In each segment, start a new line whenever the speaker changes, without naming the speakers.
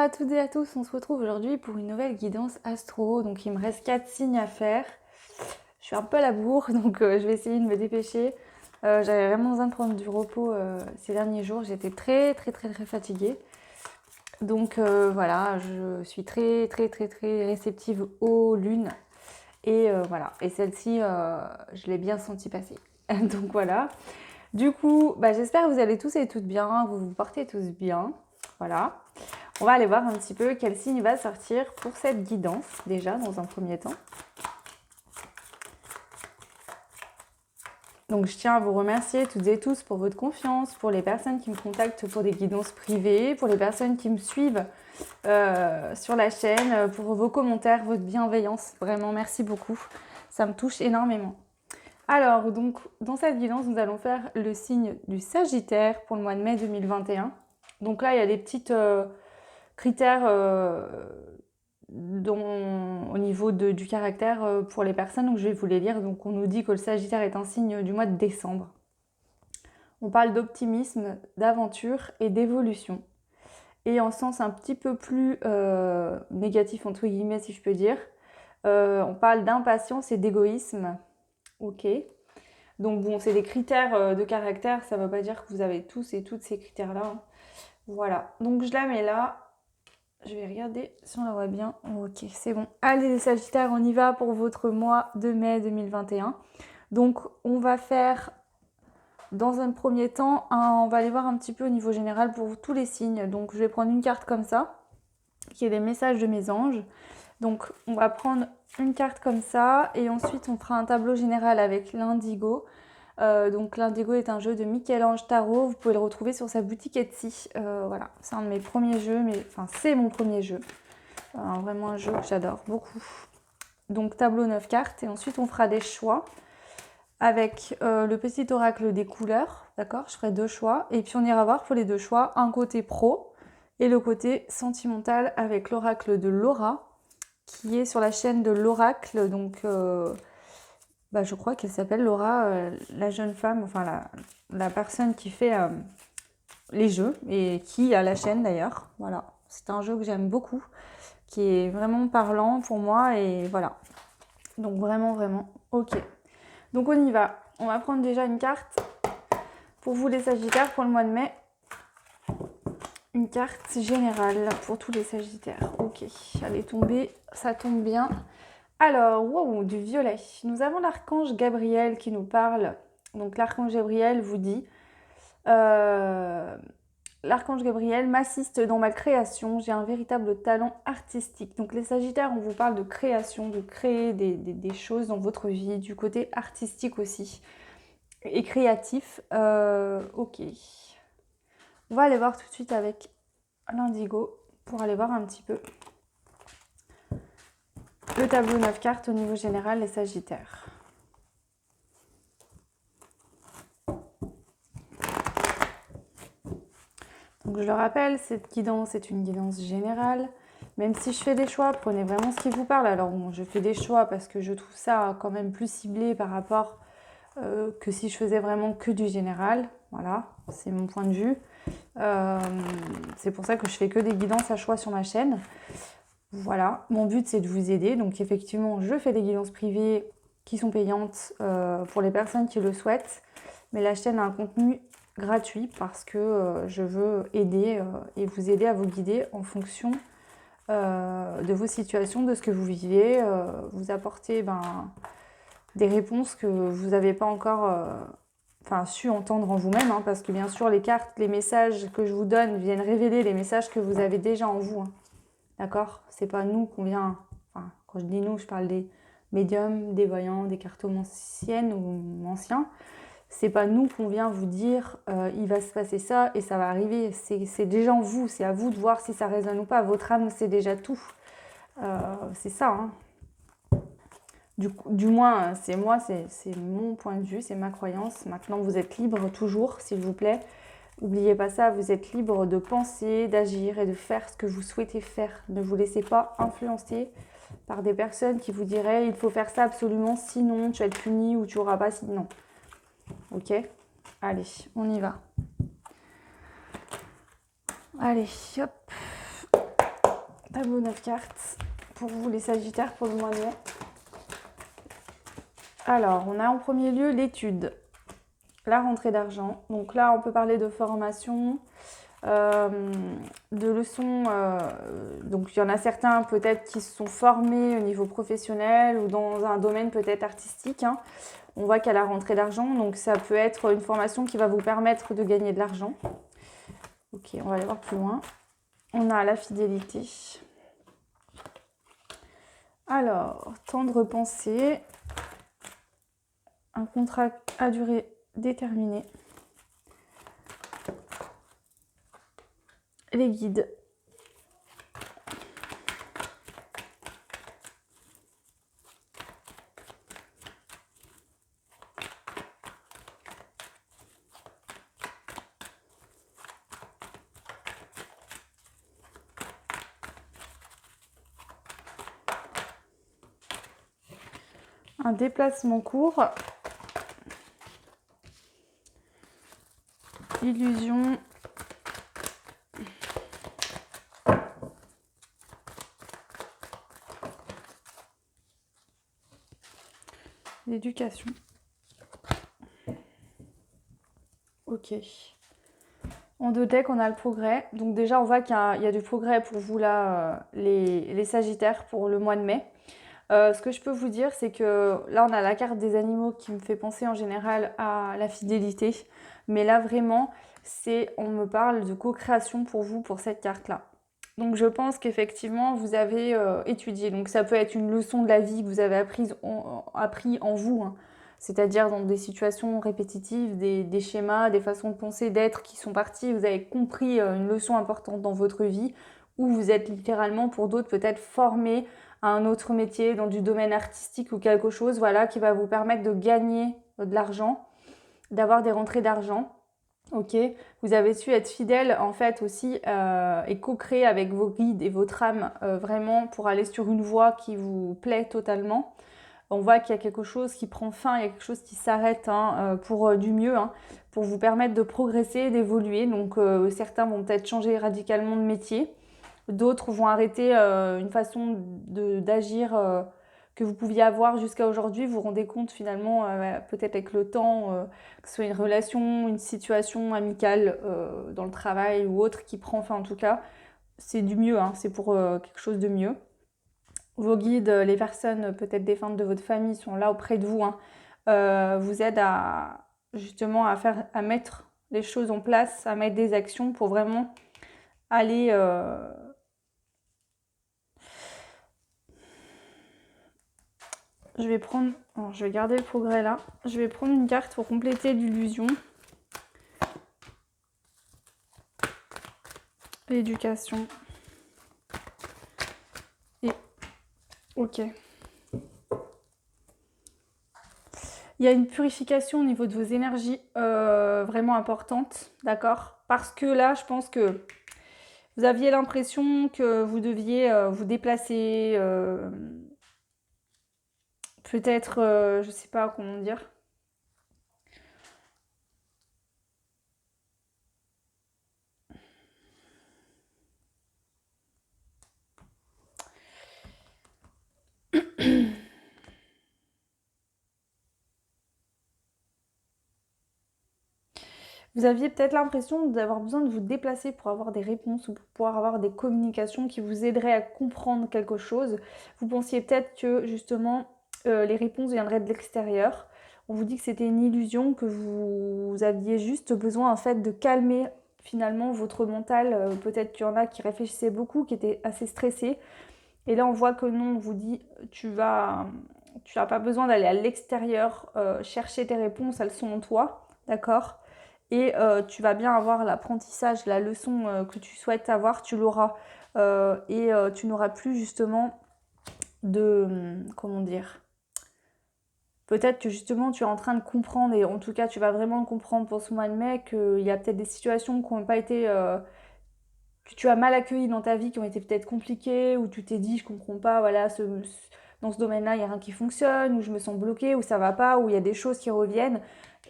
à toutes et à tous, on se retrouve aujourd'hui pour une nouvelle guidance astro. Donc il me reste 4 signes à faire. Je suis un peu à la bourre, donc je vais essayer de me dépêcher. J'avais vraiment besoin de prendre du repos ces derniers jours. J'étais très fatiguée. Donc voilà, je suis très réceptive aux lunes. Et voilà, et celle-ci, je l'ai bien senti passer. Donc voilà. Du coup, j'espère que vous allez tous et toutes bien, vous vous portez tous bien. Voilà. On va aller voir un petit peu quel signe va sortir pour cette guidance, déjà, dans un premier temps. Donc, je tiens à vous remercier toutes et tous pour votre confiance, pour les personnes qui me contactent pour des guidances privées, pour les personnes qui me suivent sur la chaîne, pour vos commentaires, votre bienveillance. Vraiment, merci beaucoup. Ça me touche énormément. Alors, donc, dans cette guidance, nous allons faire le signe du Sagittaire pour le mois de mai 2021. Donc là, il y a des petites critères au niveau du caractère pour les personnes, donc je vais vous les lire. Donc on nous dit que le Sagittaire est un signe du mois de décembre. On parle d'optimisme, d'aventure et d'évolution. Et en sens un petit peu plus négatif, entre guillemets, si je peux dire, on parle d'impatience et d'égoïsme. Ok. Donc bon, c'est des critères de caractère, ça ne veut pas dire que vous avez tous et toutes ces critères-là. Hein. Voilà, donc je la mets là. Je vais regarder si on la voit bien. Ok, c'est bon. Allez les Sagittaires, on y va pour votre mois de mai 2021. Donc on va faire, dans un premier temps, on va aller voir un petit peu au niveau général pour tous les signes. Donc je vais prendre une carte comme ça, qui est les messages de mes anges. Donc on va prendre une carte comme ça, et ensuite on fera un tableau général avec l'indigo. Donc l'indigo est un jeu de Michel-Ange Tarot, vous pouvez le retrouver sur sa boutique Etsy. Voilà, c'est un de mes premiers jeux, c'est mon premier jeu. Vraiment un jeu que j'adore beaucoup. Donc tableau 9 cartes, et ensuite on fera des choix avec le petit oracle des couleurs, d'accord? Je ferai 2 choix, et puis on ira voir pour les 2 choix un côté pro et le côté sentimental avec l'oracle de Laura, qui est sur la chaîne de l'oracle, donc je crois qu'elle s'appelle Laura, la jeune femme, enfin la personne qui fait les jeux et qui a la chaîne d'ailleurs. Voilà, c'est un jeu que j'aime beaucoup, qui est vraiment parlant pour moi et voilà. Donc vraiment, ok. Donc on y va. On va prendre déjà une carte pour vous les Sagittaires pour le mois de mai. Une carte générale pour tous les Sagittaires. Ok, elle est tombée, ça tombe bien. Alors, wow, du violet. Nous avons l'archange Gabriel qui nous parle. Donc l'archange Gabriel vous dit l'archange Gabriel m'assiste dans ma création, j'ai un véritable talent artistique. Donc les Sagittaires, on vous parle de création, de créer des choses dans votre vie, du côté artistique aussi et créatif. Ok. On va aller voir tout de suite avec l'indigo pour aller voir un petit peu le tableau 9 cartes au niveau général, les Sagittaires. Donc je le rappelle, cette guidance est une guidance générale. Même si je fais des choix, prenez vraiment ce qui vous parle. Alors bon, je fais des choix parce que je trouve ça quand même plus ciblé par rapport que si je faisais vraiment que du général. Voilà, c'est mon point de vue. C'est pour ça que je fais que des guidances à choix sur ma chaîne. Voilà, mon but c'est de vous aider. Donc effectivement, je fais des guidances privées qui sont payantes pour les personnes qui le souhaitent. Mais la chaîne a un contenu gratuit parce que je veux aider et vous aider à vous guider en fonction de vos situations, de ce que vous vivez, vous apporter des réponses que vous n'avez pas encore su entendre en vous-même, hein, parce que bien sûr les cartes, les messages que je vous donne viennent révéler les messages que vous avez déjà en vous. Hein. D'accord? C'est pas nous qu'on vient... Enfin, quand je dis nous, je parle des médiums, des voyants, des cartomanciennes ou anciens. C'est pas nous qu'on vient vous dire il va se passer ça et ça va arriver. C'est déjà en vous, c'est à vous de voir si ça résonne ou pas. Votre âme, c'est déjà tout. C'est ça. Hein. Du moins, c'est moi, c'est mon point de vue, c'est ma croyance. Maintenant, vous êtes libre toujours, s'il vous plaît. N'oubliez pas ça, vous êtes libre de penser, d'agir et de faire ce que vous souhaitez faire. Ne vous laissez pas influencer par des personnes qui vous diraient il faut faire ça absolument, sinon tu vas être puni ou tu n'auras pas sinon. Ok? Allez, on y va. Allez, hop. Tableau 9 cartes pour vous les Sagittaires pour le mois de mai. Alors, on a en premier lieu l'étude, la rentrée d'argent. Donc là, on peut parler de formation, de leçons. Donc il y en a certains peut-être qui se sont formés au niveau professionnel ou dans un domaine peut-être artistique. Hein. On voit qu'il y a la rentrée d'argent, donc ça peut être une formation qui va vous permettre de gagner de l'argent. Ok, on va aller voir plus loin. On a la fidélité. Alors, temps de repenser. Un contrat à durée déterminée. Les guides. Un déplacement court. Illusion. L'éducation. Ok. En deux decks, on a le progrès. Donc déjà, on voit qu'il y a du progrès pour vous là, les Sagittaires, pour le mois de mai. Ce que je peux vous dire, c'est que là, on a la carte des animaux qui me fait penser en général à la fidélité. Mais là, vraiment, on me parle de co-création pour vous, pour cette carte-là. Donc je pense qu'effectivement, vous avez étudié. Donc ça peut être une leçon de la vie que vous avez appris en vous. Hein. C'est-à-dire dans des situations répétitives, des schémas, des façons de penser, d'être qui sont partis. Vous avez compris une leçon importante dans votre vie. Ou vous êtes littéralement, pour d'autres, peut-être formé à un autre métier, dans du domaine artistique ou quelque chose, voilà, qui va vous permettre de gagner de l'argent, d'avoir des rentrées d'argent. Ok, vous avez su être fidèle en fait aussi et co-créer avec vos guides et votre âme vraiment pour aller sur une voie qui vous plaît totalement. On voit qu'il y a quelque chose qui prend fin, il y a quelque chose qui s'arrête hein, pour du mieux, hein, pour vous permettre de progresser, d'évoluer. Donc certains vont peut-être changer radicalement de métier. D'autres vont arrêter une façon d'agir que vous pouviez avoir jusqu'à aujourd'hui. Vous vous rendez compte finalement, peut-être avec le temps, que ce soit une relation, une situation amicale dans le travail ou autre qui prend fin en tout cas. C'est du mieux, hein, c'est pour quelque chose de mieux. Vos guides, les personnes peut-être défuntes de votre famille sont là auprès de vous, hein, vous aident justement à mettre les choses en place, à mettre des actions pour vraiment aller... je vais garder le progrès là. Je vais prendre une carte pour compléter l'illusion. L'éducation. Et ok. Il y a une purification au niveau de vos énergies vraiment importante, d'accord? Parce que là, je pense que vous aviez l'impression que vous deviez vous déplacer, peut-être, je sais pas comment dire. Vous aviez peut-être l'impression d'avoir besoin de vous déplacer pour avoir des réponses ou pour pouvoir avoir des communications qui vous aideraient à comprendre quelque chose. Vous pensiez peut-être que justement les réponses viendraient de l'extérieur. On vous dit que c'était une illusion, que vous aviez juste besoin en fait de calmer finalement votre mental. Peut-être qu'il y en a qui réfléchissaient beaucoup, qui étaient assez stressés. Et là on voit que non, on vous dit tu n'as pas besoin d'aller à l'extérieur chercher tes réponses, elles sont en toi, d'accord? Et tu vas bien avoir l'apprentissage, la leçon que tu souhaites avoir, tu l'auras. Et tu n'auras plus justement comment dire, peut-être que justement tu es en train de comprendre, et en tout cas tu vas vraiment le comprendre pour ce mois de mai, qu'il y a peut-être des situations qui n'ont pas été... que tu as mal accueillies dans ta vie, qui ont été peut-être compliquées, où tu t'es dit je comprends pas, voilà, dans ce domaine-là il n'y a rien qui fonctionne, où je me sens bloquée, où ça va pas, où il y a des choses qui reviennent.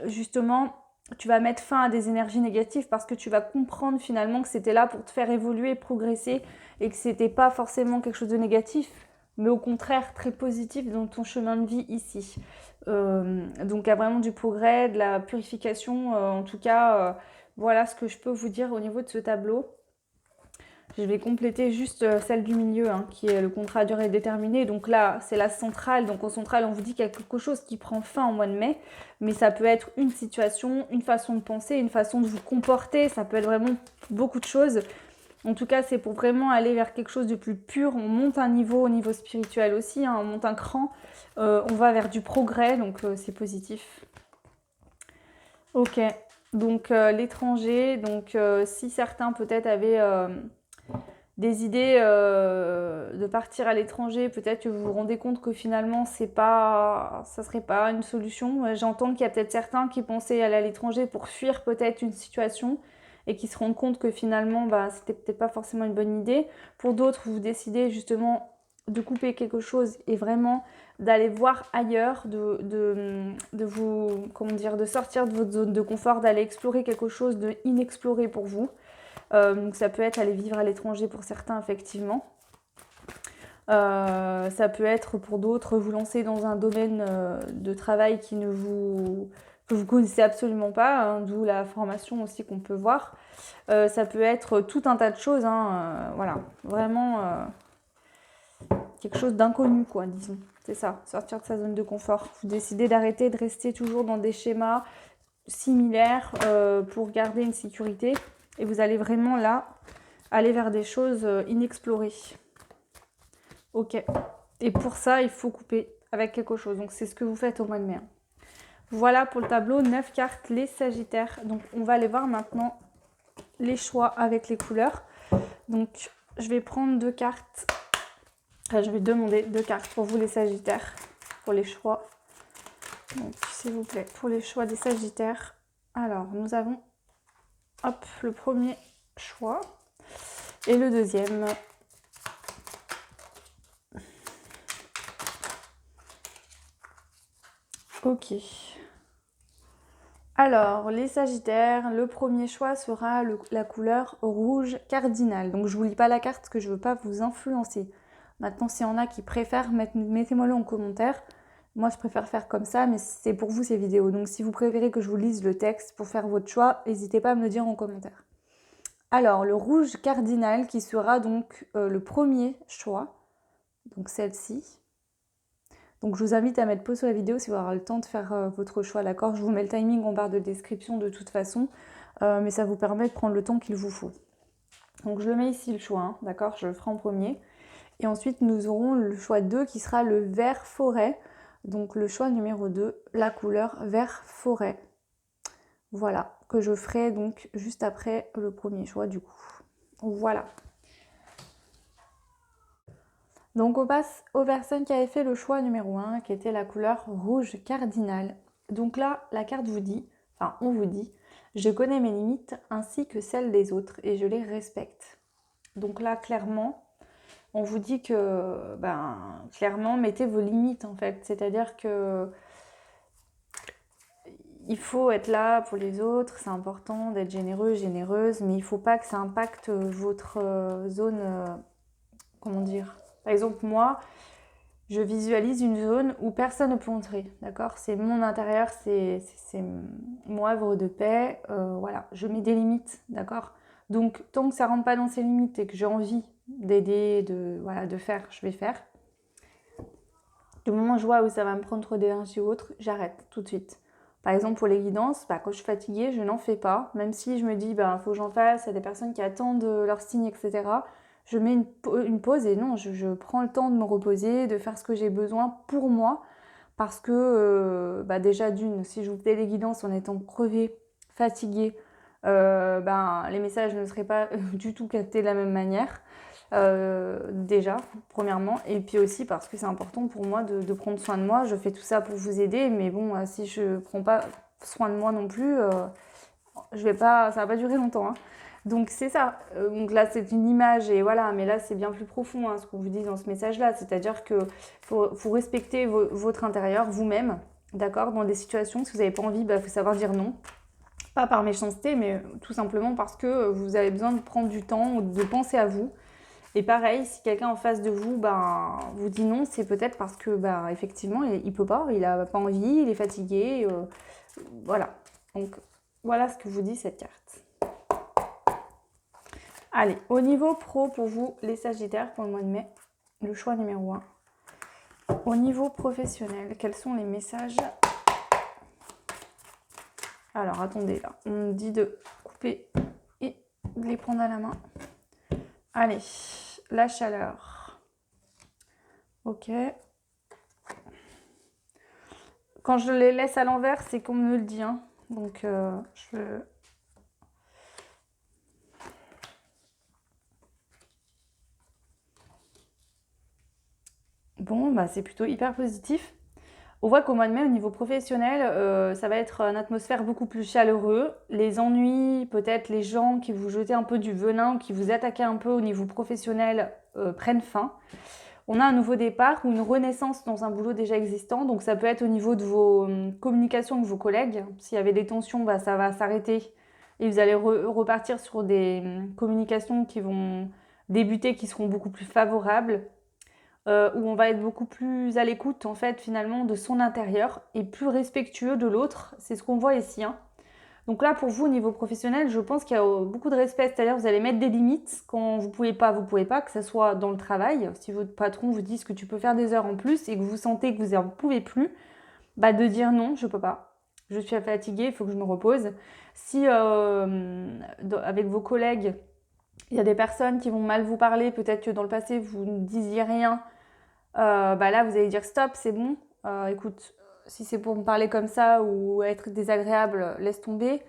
Justement... tu vas mettre fin à des énergies négatives parce que tu vas comprendre finalement que c'était là pour te faire évoluer, progresser et que c'était pas forcément quelque chose de négatif, mais au contraire très positif dans ton chemin de vie ici. Donc il y a vraiment du progrès, de la purification, en tout cas, voilà ce que je peux vous dire au niveau de ce tableau. Je vais compléter juste celle du milieu, hein, qui est le contrat à durée déterminée. Donc là, c'est la centrale. Donc en centrale, on vous dit qu'il y a quelque chose qui prend fin au mois de mai. Mais ça peut être une situation, une façon de penser, une façon de vous comporter. Ça peut être vraiment beaucoup de choses. En tout cas, c'est pour vraiment aller vers quelque chose de plus pur. On monte un niveau au niveau spirituel aussi, hein, on monte un cran. On va vers du progrès, donc c'est positif. Ok, donc l'étranger. Donc si certains peut-être avaient des idées de partir à l'étranger, peut-être que vous vous rendez compte que finalement ça serait pas une solution. J'entends qu'il y a peut-être certains qui pensaient aller à l'étranger pour fuir peut-être une situation et qui se rendent compte que finalement c'était peut-être pas forcément une bonne idée. Pour d'autres, vous décidez justement de couper quelque chose et vraiment d'aller voir ailleurs, de vous, comment dire, de sortir de votre zone de confort, d'aller explorer quelque chose de inexploré pour vous. Donc ça peut être aller vivre à l'étranger pour certains, effectivement. Ça peut être pour d'autres vous lancer dans un domaine de travail que vous connaissez absolument pas, hein, d'où la formation aussi qu'on peut voir. Ça peut être tout un tas de choses, hein, voilà, vraiment quelque chose d'inconnu, quoi, disons. C'est ça, sortir de sa zone de confort. Vous décidez d'arrêter de rester toujours dans des schémas similaires pour garder une sécurité. Et vous allez vraiment là, aller vers des choses inexplorées. Ok. Et pour ça, il faut couper avec quelque chose. Donc c'est ce que vous faites au mois de mai. Voilà pour le tableau, 9 cartes, les Sagittaires. Donc on va aller voir maintenant les choix avec les couleurs. Donc je vais prendre 2 cartes. Enfin, je vais demander 2 cartes pour vous les Sagittaires, pour les choix. Donc s'il vous plaît, pour les choix des Sagittaires. Alors nous avons, hop, le premier choix et le deuxième. Ok. Alors, les Sagittaires, le premier choix sera la couleur rouge cardinal. Donc, je ne vous lis pas la carte parce que je ne veux pas vous influencer. Maintenant, s'il y en a qui préfèrent, mettez-moi-le en commentaire. Moi, je préfère faire comme ça, mais c'est pour vous ces vidéos. Donc, si vous préférez que je vous lise le texte pour faire votre choix, n'hésitez pas à me le dire en commentaire. Alors, le rouge cardinal qui sera donc le premier choix. Donc, celle-ci. Donc je vous invite à mettre pause sur la vidéo si vous aurez le temps de faire votre choix, d'accord? Je vous mets le timing en barre de description de toute façon, mais ça vous permet de prendre le temps qu'il vous faut. Donc je le mets ici le choix, hein, d'accord? Je le ferai en premier. Et ensuite nous aurons le choix 2 qui sera le vert forêt. Donc le choix numéro 2, la couleur vert forêt. Voilà, que je ferai donc juste après le premier choix du coup. Voilà. Donc on passe aux personnes qui avaient fait le choix numéro 1, qui était la couleur rouge cardinal. Donc là, la carte vous dit, enfin on vous dit, je connais mes limites ainsi que celles des autres et je les respecte. Donc là, clairement, on vous dit que, clairement, mettez vos limites en fait. C'est-à-dire que il faut être là pour les autres, c'est important d'être généreux, généreuse, mais il ne faut pas que ça impacte votre zone, comment dire. Par exemple, moi, je visualise une zone où personne ne peut entrer, d'accord? C'est mon intérieur, c'est mon havre de paix, voilà. Je mets des limites, d'accord? Donc, tant que ça ne rentre pas dans ces limites et que j'ai envie d'aider, de faire, je vais faire. Du moment où je vois où ça va me prendre trop d'énergie ou autre, j'arrête tout de suite. Par exemple, pour les guidances, quand je suis fatiguée, je n'en fais pas. Même si je me dis, faut que j'en fasse, il y a des personnes qui attendent leurs signes, etc. Je mets une pause et non, je prends le temps de me reposer, de faire ce que j'ai besoin pour moi. Parce que déjà d'une, si je vous fais les guidances en étant crevée, fatiguée, les messages ne seraient pas du tout captés de la même manière. Déjà, premièrement. Et puis aussi parce que c'est important pour moi de prendre soin de moi. Je fais tout ça pour vous aider, mais bon, si je ne prends pas soin de moi non plus, ça va pas durer longtemps. Hein. Donc c'est ça. Donc là c'est une image et voilà, mais là c'est bien plus profond ce qu'on vous dit dans ce message-là. C'est-à-dire que faut respecter votre intérieur vous-même, d'accord? Dans des situations, si vous n'avez pas envie, faut savoir dire non. Pas par méchanceté, mais tout simplement parce que vous avez besoin de prendre du temps, de penser à vous. Et pareil, si quelqu'un en face de vous vous dit non, c'est peut-être parce que effectivement, il peut pas, il a pas envie, il est fatigué. Voilà. Donc voilà ce que vous dit cette carte. Allez, au niveau pro pour vous, les Sagittaires pour le mois de mai, le choix numéro 1. Au niveau professionnel, quels sont les messages? Alors attendez, là, on me dit de couper et de les prendre à la main. Allez, la chaleur. Ok. Quand je les laisse à l'envers, c'est qu'on me le dit. Hein. Donc, Bon, c'est plutôt hyper positif. On voit qu'au mois de mai, au niveau professionnel, ça va être une atmosphère beaucoup plus chaleureuse. Les ennuis, peut-être les gens qui vous jetaient un peu du venin ou qui vous attaquaient un peu au niveau professionnel prennent fin. On a un nouveau départ ou une renaissance dans un boulot déjà existant. Donc ça peut être au niveau de vos communications avec vos collègues. S'il y avait des tensions, ça va s'arrêter et vous allez repartir sur des communications qui vont débuter, qui seront beaucoup plus favorables. Où on va être beaucoup plus à l'écoute en fait finalement de son intérieur et plus respectueux de l'autre. C'est ce qu'on voit ici. Hein. Donc là pour vous au niveau professionnel, je pense qu'il y a beaucoup de respect, c'est-à-dire vous allez mettre des limites quand vous pouvez pas, que ce soit dans le travail. Si votre patron vous dit que tu peux faire des heures en plus et que vous sentez que vous n'en pouvez plus, de dire non, je peux pas. Je suis fatiguée, il faut que je me repose. Si avec vos collègues, il y a des personnes qui vont mal vous parler, peut-être que dans le passé vous ne disiez rien, là vous allez dire stop, c'est bon, écoute, si c'est pour me parler comme ça ou être désagréable, laisse tomber.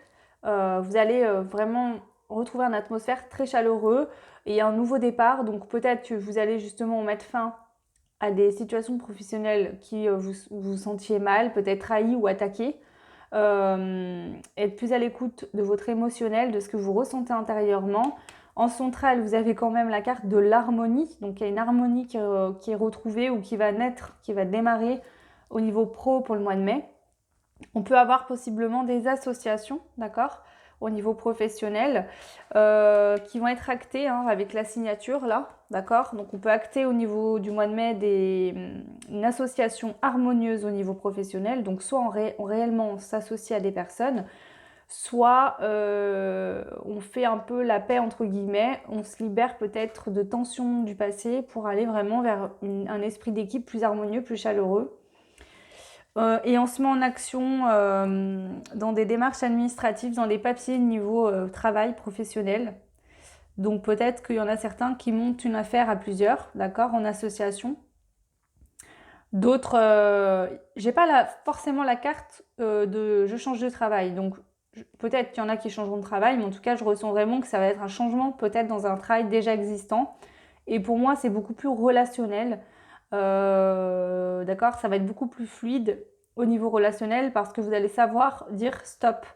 Vous allez vraiment retrouver une atmosphère très chaleureuse et un nouveau départ. Donc peut-être que vous allez justement mettre fin à des situations professionnelles qui vous sentiez mal, peut-être trahi ou attaqué. Être plus à l'écoute de votre émotionnel, de ce que vous ressentez intérieurement. En centrale, vous avez quand même la carte de l'harmonie. Donc, il y a une harmonie qui est retrouvée ou qui va naître, qui va démarrer au niveau pro pour le mois de mai. On peut avoir possiblement des associations, d'accord, au niveau professionnel, qui vont être actées avec la signature, là, d'accord. Donc, on peut acter au niveau du mois de mai une association harmonieuse au niveau professionnel. Donc, soit réellement on s'associe à des personnes, soit on fait un peu la paix entre guillemets, on se libère peut-être de tensions du passé pour aller vraiment vers un esprit d'équipe plus harmonieux, plus chaleureux. Et on se met en action dans des démarches administratives, dans des papiers niveau travail professionnel. Donc peut-être qu'il y en a certains qui montent une affaire à plusieurs, d'accord, en association. D'autres, j'ai pas forcément la carte de je change de travail, donc peut-être qu'il y en a qui changeront de travail, mais en tout cas, je ressens vraiment que ça va être un changement peut-être dans un travail déjà existant. Et pour moi, c'est beaucoup plus relationnel. D'accord, ça va être beaucoup plus fluide au niveau relationnel parce que vous allez savoir dire stop.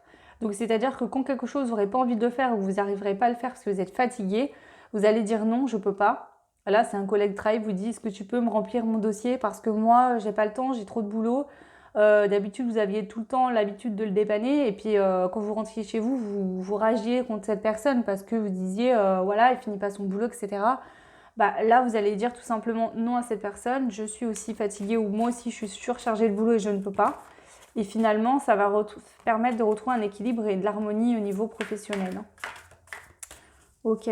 Donc, c'est-à-dire que quand quelque chose vous n'aurez pas envie de faire ou vous n'arriverez pas à le faire parce que vous êtes fatigué, vous allez dire non, je peux pas. Là, c'est un collègue de travail vous dit est-ce que tu peux me remplir mon dossier parce que moi, j'ai pas le temps, j'ai trop de boulot. D'habitude, vous aviez tout le temps l'habitude de le dépanner et puis quand vous rentriez chez vous, vous ragiez contre cette personne parce que vous disiez voilà, il finit pas son boulot, etc. Là, vous allez dire tout simplement non à cette personne, je suis aussi fatiguée ou moi aussi je suis surchargée de boulot et je ne peux pas. Et finalement, ça va permettre de retrouver un équilibre et de l'harmonie au niveau professionnel. Ok.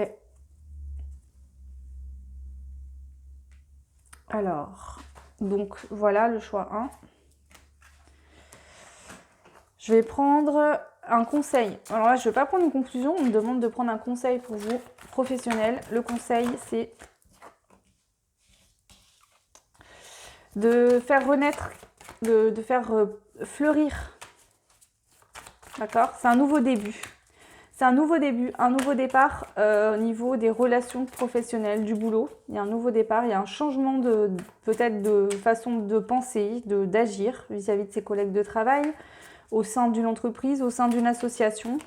Alors, donc voilà le choix 1. Je vais prendre un conseil. Alors là, je ne vais pas prendre une conclusion. On me demande de prendre un conseil pour vous, professionnel. Le conseil, c'est de faire renaître, de faire fleurir. D'accord ? C'est un nouveau début. C'est un nouveau début, un nouveau départ au niveau des relations professionnelles, du boulot. Il y a un nouveau départ, il y a un changement peut-être de façon de penser, d'agir vis-à-vis de ses collègues de travail, au sein d'une entreprise, au sein d'une association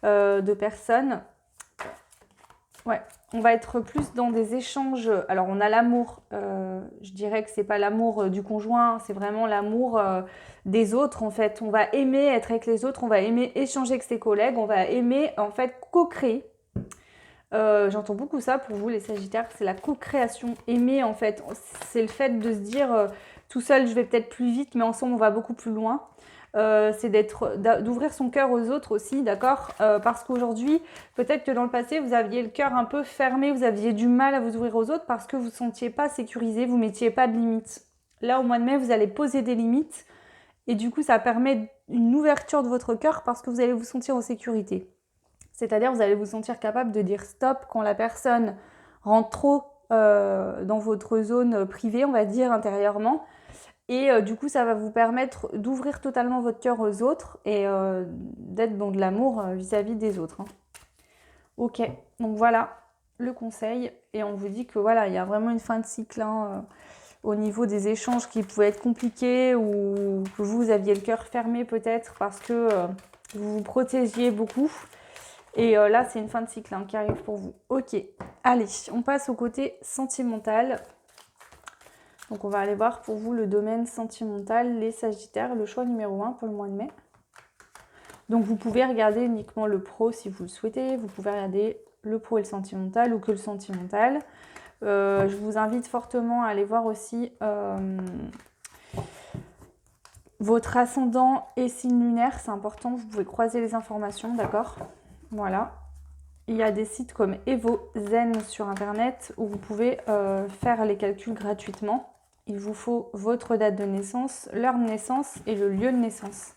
de personnes. Ouais, on va être plus dans des échanges. Alors, on a l'amour. Je dirais que c'est pas l'amour du conjoint, c'est vraiment l'amour des autres, en fait. On va aimer être avec les autres, on va aimer échanger avec ses collègues, on va aimer, en fait, co-créer. J'entends beaucoup ça pour vous, les Sagittaires, c'est la co-création. Aimer, en fait, c'est le fait de se dire tout seul, je vais peut-être plus vite, mais ensemble, on va beaucoup plus loin. C'est d'ouvrir son cœur aux autres aussi, d'accord, parce qu'aujourd'hui, peut-être que dans le passé, vous aviez le cœur un peu fermé, vous aviez du mal à vous ouvrir aux autres parce que vous ne vous sentiez pas sécurisé, vous ne mettiez pas de limites. Là, au mois de mai, vous allez poser des limites et du coup, ça permet une ouverture de votre cœur parce que vous allez vous sentir en sécurité. C'est-à-dire, vous allez vous sentir capable de dire stop quand la personne rentre trop dans votre zone privée, on va dire, intérieurement. Et du coup, ça va vous permettre d'ouvrir totalement votre cœur aux autres et d'être dans de l'amour vis-à-vis des autres. Hein. Ok, donc voilà le conseil. Et on vous dit que voilà, il y a vraiment une fin de cycle au niveau des échanges qui pouvaient être compliqués ou que vous aviez le cœur fermé peut-être parce que vous vous protégiez beaucoup. Et là, c'est une fin de cycle qui arrive pour vous. Ok, allez, on passe au côté sentimental. Donc, on va aller voir pour vous le domaine sentimental, les Sagittaires, le choix numéro 1 pour le mois de mai. Donc, vous pouvez regarder uniquement le pro si vous le souhaitez. Vous pouvez regarder le pro et le sentimental ou que le sentimental. Je vous invite fortement à aller voir aussi votre ascendant et signe lunaire. C'est important, vous pouvez croiser les informations, d'accord ? Voilà. Il y a des sites comme Evo Zen sur internet où vous pouvez faire les calculs gratuitement. Il vous faut votre date de naissance, l'heure de naissance et le lieu de naissance.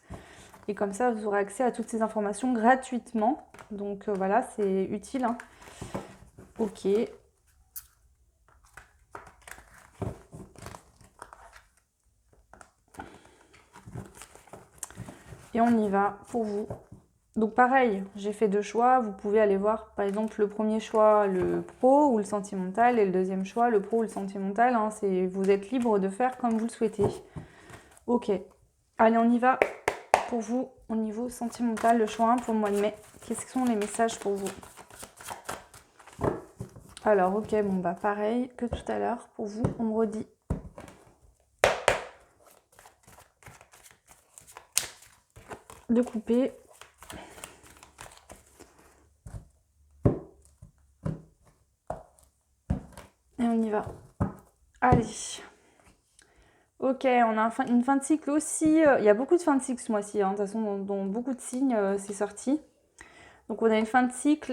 Et comme ça, vous aurez accès à toutes ces informations gratuitement. Donc voilà, c'est utile. Hein. Ok. Et on y va pour vous. Donc pareil, j'ai fait 2 choix. Vous pouvez aller voir par exemple le premier choix, le pro ou le sentimental, et le deuxième choix, le pro ou le sentimental. Hein, vous êtes libre de faire comme vous le souhaitez. Ok, allez on y va pour vous au niveau sentimental, le choix 1 pour le mois de mai. Qu'est-ce que sont les messages pour vous? Alors ok, bon bah pareil que tout à l'heure, pour vous, on me redit. De couper. Et on y va. Allez. Ok, on a une fin de cycle aussi. Il y a beaucoup de fins de cycle ce mois-ci. Hein, de toute façon, dans beaucoup de signes, c'est sorti. Donc on a une fin de cycle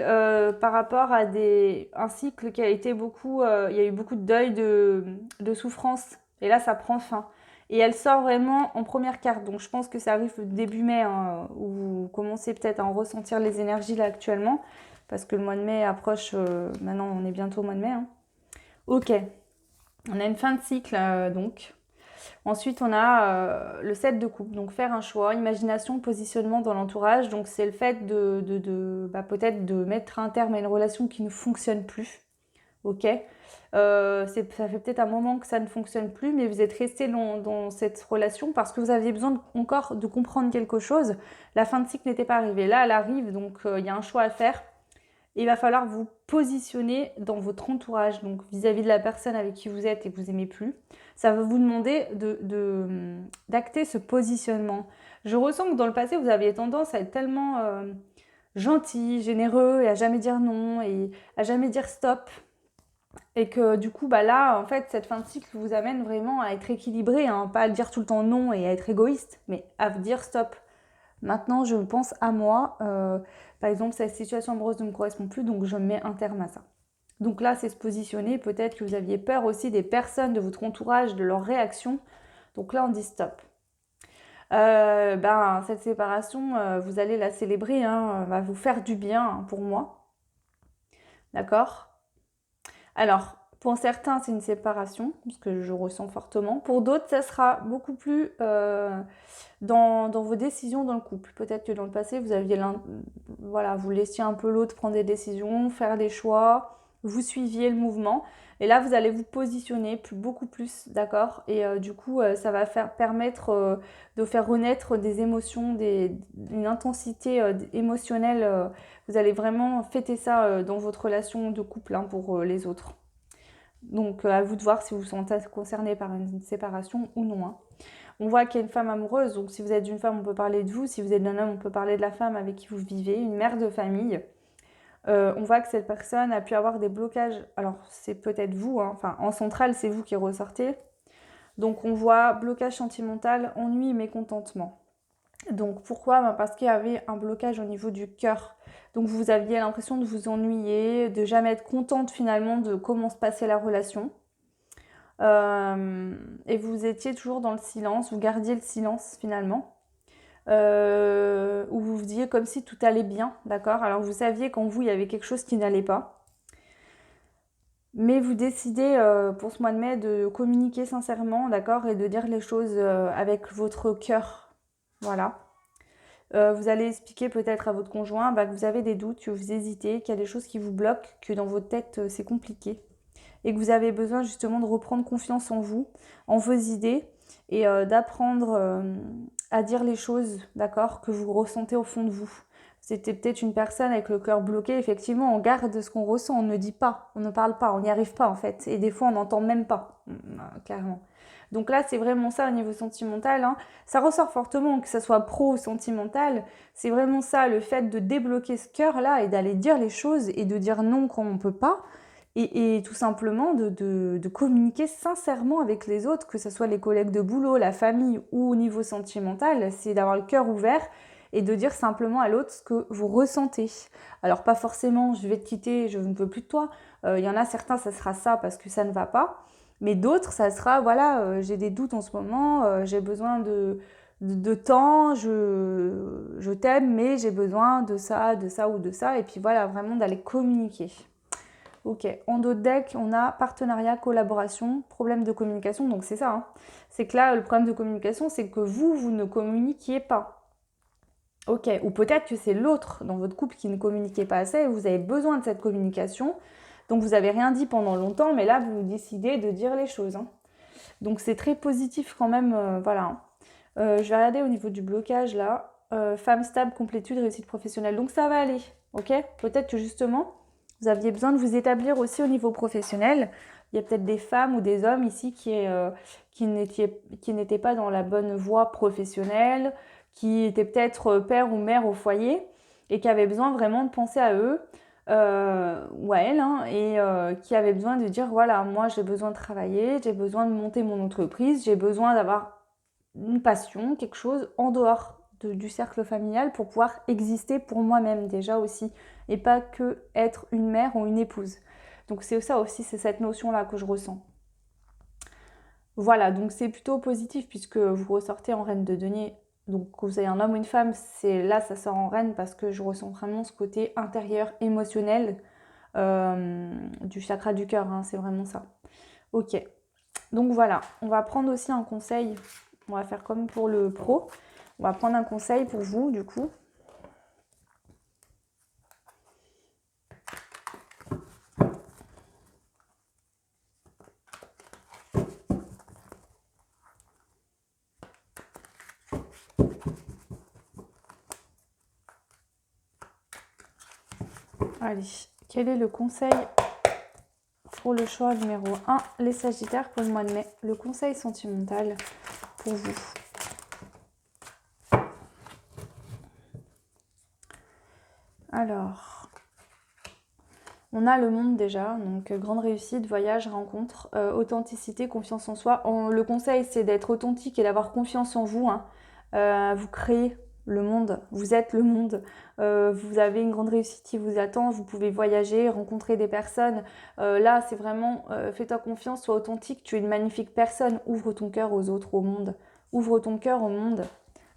par rapport à un cycle qui a été beaucoup... il y a eu beaucoup de deuil, de souffrance. Et là, ça prend fin. Et elle sort vraiment en première carte. Donc je pense que ça arrive début mai, hein, où vous commencez peut-être à en ressentir les énergies là actuellement. Parce que le mois de mai approche... maintenant, on est bientôt au mois de mai. Hein. Ok. On a une fin de cycle, donc. Ensuite, on a le 7 de coupe, donc faire un choix, imagination, positionnement dans l'entourage. Donc, c'est le fait peut-être de mettre un terme à une relation qui ne fonctionne plus. Ok, ça fait peut-être un moment que ça ne fonctionne plus, mais vous êtes resté dans cette relation parce que vous aviez besoin encore de comprendre quelque chose. La fin de cycle n'était pas arrivée. Là, elle arrive, donc il y a un choix à faire. Et il va falloir vous positionner dans votre entourage, donc vis-à-vis de la personne avec qui vous êtes et que vous n'aimez plus. Ça va vous demander d'acter ce positionnement. Je ressens que dans le passé, vous aviez tendance à être tellement gentil, généreux et à jamais dire non et à jamais dire stop. Et que du coup, là, en fait, cette fin de cycle vous amène vraiment à être équilibré, hein, pas à dire tout le temps non et à être égoïste, mais à dire stop. Maintenant, je pense à moi. Par exemple, cette situation amoureuse ne me correspond plus, donc je mets un terme à ça. Donc là, c'est se positionner. Peut-être que vous aviez peur aussi des personnes de votre entourage, de leurs réactions. Donc là, on dit stop. Cette séparation, vous allez la célébrer, hein, va vous faire du bien, hein, pour moi. D'accord ? Alors, pour certains, c'est une séparation, ce que je ressens fortement. Pour d'autres, ça sera beaucoup plus dans vos décisions dans le couple. Peut-être que dans le passé, vous laissiez un peu l'autre prendre des décisions, faire des choix, vous suiviez le mouvement. Et là, vous allez vous positionner beaucoup plus, d'accord? Et du coup, ça va permettre de faire renaître des émotions, une intensité émotionnelle. Vous allez vraiment fêter ça dans votre relation de couple hein, pour les autres. Donc, à vous de voir si vous vous sentez concerné par une séparation ou non. Hein. On voit qu'il y a une femme amoureuse, donc si vous êtes une femme, on peut parler de vous. Si vous êtes un homme, on peut parler de la femme avec qui vous vivez, une mère de famille. On voit que cette personne a pu avoir des blocages. Alors, c'est peut-être vous, hein. Enfin, en centrale, c'est vous qui ressortez. Donc, on voit blocage sentimental, ennui, mécontentement. Donc, pourquoi? Parce qu'il y avait un blocage au niveau du cœur. Donc, vous aviez l'impression de vous ennuyer, de jamais être contente finalement de comment se passait la relation. Et vous étiez toujours dans le silence, vous gardiez le silence finalement. Où vous vous disiez comme si tout allait bien, d'accord? Alors vous saviez qu'en vous, il y avait quelque chose qui n'allait pas. Mais vous décidez pour ce mois de mai de communiquer sincèrement, d'accord? Et de dire les choses avec votre cœur. Voilà. Vous allez expliquer peut-être à votre conjoint que vous avez des doutes, que vous hésitez, qu'il y a des choses qui vous bloquent, que dans votre tête c'est compliqué. Et que vous avez besoin justement de reprendre confiance en vous, en vos idées et d'apprendre à dire les choses, d'accord, que vous ressentez au fond de vous. C'était peut-être une personne avec le cœur bloqué, effectivement, on garde ce qu'on ressent, on ne dit pas, on ne parle pas, on n'y arrive pas en fait. Et des fois, on n'entend même pas, clairement. Donc là, c'est vraiment ça au niveau sentimental. Hein. Ça ressort fortement, que ça soit pro ou sentimental. C'est vraiment ça, le fait de débloquer ce cœur-là et d'aller dire les choses et de dire non quand on ne peut pas. Et tout simplement de communiquer sincèrement avec les autres, que ce soit les collègues de boulot, la famille ou au niveau sentimental, c'est d'avoir le cœur ouvert et de dire simplement à l'autre ce que vous ressentez. Alors pas forcément je vais te quitter, je ne veux plus de toi. Il y en a certains, ça sera ça parce que ça ne va pas. Mais d'autres, ça sera, voilà, j'ai des doutes en ce moment, j'ai besoin de temps, je t'aime, mais j'ai besoin de ça ou de ça. Et puis voilà, vraiment d'aller communiquer. Ok, en dos de deck, on a partenariat, collaboration, problème de communication. Donc c'est ça, hein. C'est que là, le problème de communication, c'est que vous ne communiquiez pas. Ok, ou peut-être que c'est l'autre dans votre couple qui ne communiquait pas assez et vous avez besoin de cette communication. Donc vous n'avez rien dit pendant longtemps, mais là, vous décidez de dire les choses. Hein. Donc c'est très positif quand même, voilà. Hein. Je vais regarder au niveau du blocage là. Femme stable, complétude, réussite professionnelle. Donc ça va aller, ok? Peut-être que justement, vous aviez besoin de vous établir aussi au niveau professionnel. Il y a peut-être des femmes ou des hommes ici qui n'étaient pas dans la bonne voie professionnelle, qui étaient peut-être père ou mère au foyer et qui avaient besoin vraiment de penser à eux ou à elles hein, et qui avaient besoin de dire voilà, moi j'ai besoin de travailler, j'ai besoin de monter mon entreprise, j'ai besoin d'avoir une passion, quelque chose en dehors du cercle familial pour pouvoir exister pour moi-même déjà aussi et pas que être une mère ou une épouse. Donc c'est ça aussi, c'est cette notion-là que je ressens. Voilà, donc c'est plutôt positif puisque vous ressortez en reine de denier. Donc que vous avez un homme ou une femme, c'est là ça sort en reine parce que je ressens vraiment ce côté intérieur émotionnel du chakra du cœur, hein, c'est vraiment ça. Ok, donc voilà, on va prendre aussi un conseil, on va faire comme pour le pro, on va prendre un conseil pour vous du coup. Allez, quel est le conseil pour le choix numéro 1, les Sagittaires pour le mois de mai? Le conseil sentimental pour vous. Alors, on a le monde déjà, donc grande réussite, voyage, rencontre, authenticité, confiance en soi. Le conseil, c'est d'être authentique et d'avoir confiance en vous. Hein. Vous créez le monde, vous êtes le monde. Vous avez une grande réussite qui vous attend, vous pouvez voyager, rencontrer des personnes. Là, c'est vraiment, fais-toi confiance, sois authentique, tu es une magnifique personne. Ouvre ton cœur aux autres, au monde. Ouvre ton cœur au monde.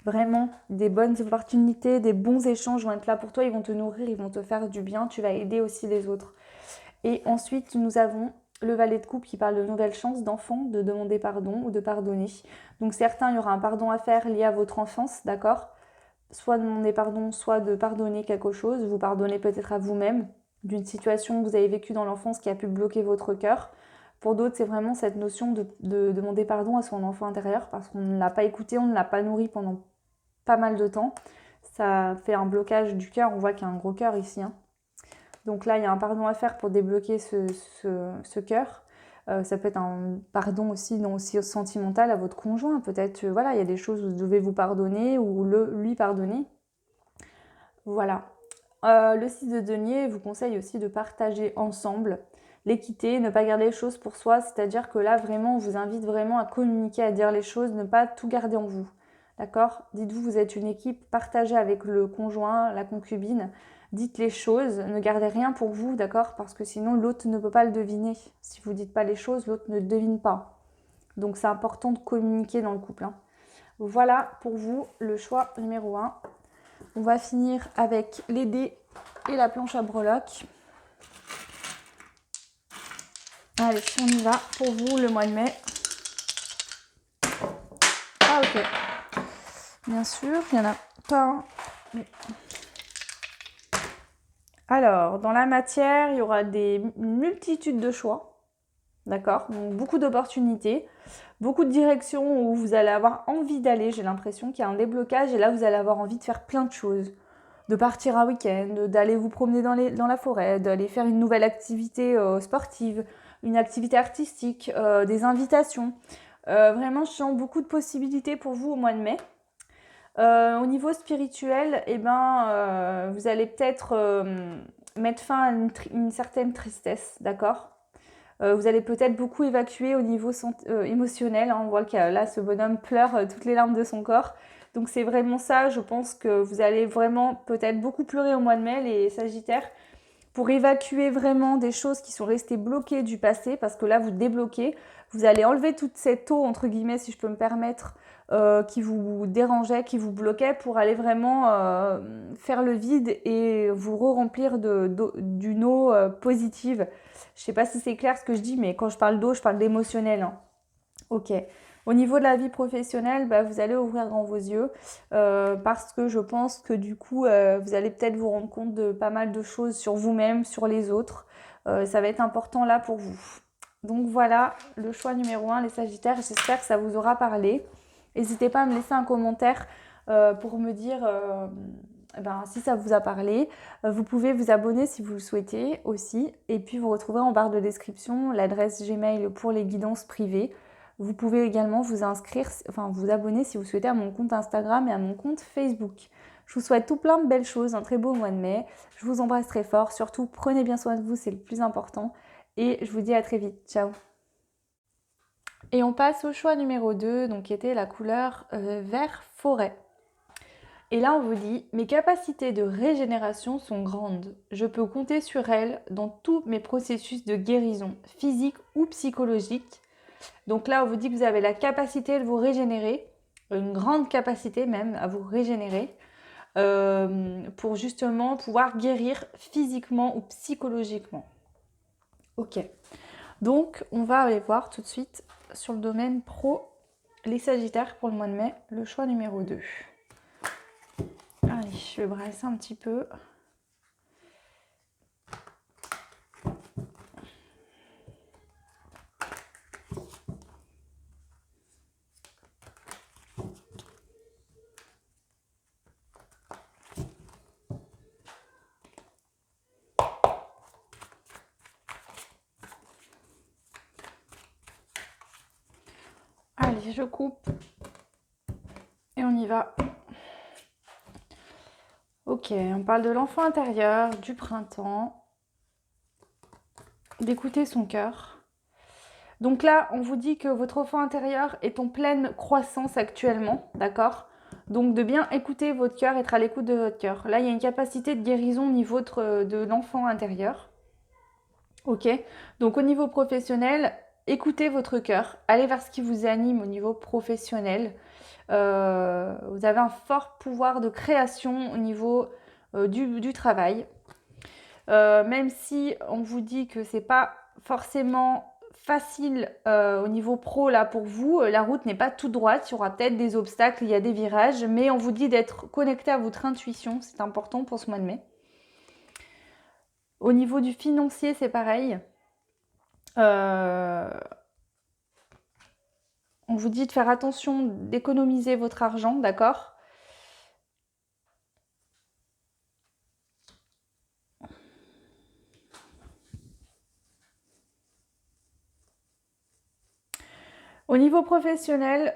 Vraiment, des bonnes opportunités, des bons échanges vont être là pour toi, ils vont te nourrir, ils vont te faire du bien, tu vas aider aussi les autres. Et ensuite, nous avons le valet de coupe qui parle de nouvelles chances d'enfants, de demander pardon ou de pardonner. Donc certains, il y aura un pardon à faire lié à votre enfance, d'accord? Soit de demander pardon, soit de pardonner quelque chose. Vous pardonnez peut-être à vous-même d'une situation que vous avez vécue dans l'enfance qui a pu bloquer votre cœur. Pour d'autres, c'est vraiment cette notion de demander pardon à son enfant intérieur parce qu'on ne l'a pas écouté, on ne l'a pas nourri pendant pas mal de temps. Ça fait un blocage du cœur, on voit qu'il y a un gros cœur ici, hein. Donc là, il y a un pardon à faire pour débloquer ce cœur. Ça peut être un pardon aussi, non aussi sentimental à votre conjoint. Peut-être, voilà, il y a des choses où vous devez vous pardonner ou lui pardonner. Voilà. Le 6 de denier vous conseille aussi de partager ensemble l'équité, ne pas garder les choses pour soi. C'est-à-dire que là, vraiment, on vous invite vraiment à communiquer, à dire les choses, ne pas tout garder en vous. D'accord? Dites-vous, vous êtes une équipe, partagée avec le conjoint, la concubine. Dites les choses, ne gardez rien pour vous, d'accord? Parce que sinon, l'autre ne peut pas le deviner. Si vous ne dites pas les choses, l'autre ne devine pas. Donc, c'est important de communiquer dans le couple, hein. Voilà pour vous le choix numéro 1. On va finir avec les dés et la planche à breloques. Allez, on y va pour vous le mois de mai. Ah ok. Bien sûr, il n'y en a pas un. Alors, dans la matière, il y aura des multitudes de choix. D'accord? Donc, beaucoup d'opportunités, beaucoup de directions où vous allez avoir envie d'aller. J'ai l'impression qu'il y a un déblocage et là, vous allez avoir envie de faire plein de choses. De partir un week-end, d'aller vous promener dans la forêt, d'aller faire une nouvelle activité sportive, une activité artistique, des invitations. Vraiment, je sens beaucoup de possibilités pour vous au mois de mai. Au niveau spirituel, eh ben, vous allez peut-être mettre fin à une certaine tristesse, d'accord? Vous allez peut-être beaucoup évacuer au niveau émotionnel, hein. On voit que là, ce bonhomme pleure toutes les larmes de son corps. Donc c'est vraiment ça, je pense que vous allez vraiment peut-être beaucoup pleurer au mois de mai, les Sagittaires, pour évacuer vraiment des choses qui sont restées bloquées du passé, parce que là, vous débloquez, vous allez enlever toute cette eau, entre guillemets, si je peux me permettre, qui vous dérangeait, qui vous bloquait, pour aller vraiment faire le vide et vous re-remplir d'une eau positive. Je ne sais pas si c'est clair ce que je dis, mais quand je parle d'eau, je parle d'émotionnel, hein. Ok. Au niveau de la vie professionnelle, bah, vous allez ouvrir grand vos yeux parce que je pense que du coup, vous allez peut-être vous rendre compte de pas mal de choses sur vous-même, sur les autres. Ça va être important là pour vous. Donc voilà le choix numéro 1, les Sagittaires. J'espère que ça vous aura parlé. N'hésitez pas à me laisser un commentaire pour me dire si ça vous a parlé. Vous pouvez vous abonner si vous le souhaitez aussi. Et puis vous retrouverez en barre de description l'adresse Gmail pour les guidances privées. Vous pouvez également vous vous abonner si vous souhaitez à mon compte Instagram et à mon compte Facebook. Je vous souhaite tout plein de belles choses, un très beau mois de mai. Je vous embrasse très fort. Surtout, prenez bien soin de vous, c'est le plus important. Et je vous dis à très vite. Ciao. Et on passe au choix numéro 2, donc qui était la couleur vert forêt. Et là, on vous dit, mes capacités de régénération sont grandes. Je peux compter sur elles dans tous mes processus de guérison, physique ou psychologique. Donc là, on vous dit que vous avez la capacité de vous régénérer, une grande capacité même à vous régénérer, pour justement pouvoir guérir physiquement ou psychologiquement. Ok. Donc, on va aller voir tout de suite sur le domaine pro, les Sagittaires pour le mois de mai, le choix numéro 2. Allez, je vais brasser un petit peu. Allez, je coupe. Et on y va. Ok, on parle de l'enfant intérieur, du printemps, d'écouter son cœur. Donc là, on vous dit que votre enfant intérieur est en pleine croissance actuellement, d'accord? Donc de bien écouter votre cœur, être à l'écoute de votre cœur. Là, il y a une capacité de guérison au niveau de l'enfant intérieur. Ok? Donc au niveau professionnel, écoutez votre cœur. Allez vers ce qui vous anime au niveau professionnel. Vous avez un fort pouvoir de création au niveau du travail. Même si on vous dit que c'est pas forcément facile au niveau pro là pour vous, la route n'est pas toute droite, il y aura peut-être des obstacles, il y a des virages, mais on vous dit d'être connecté à votre intuition, c'est important pour ce mois de mai. Au niveau du financier, c'est pareil. On vous dit de faire attention, d'économiser votre argent, d'accord? Au niveau professionnel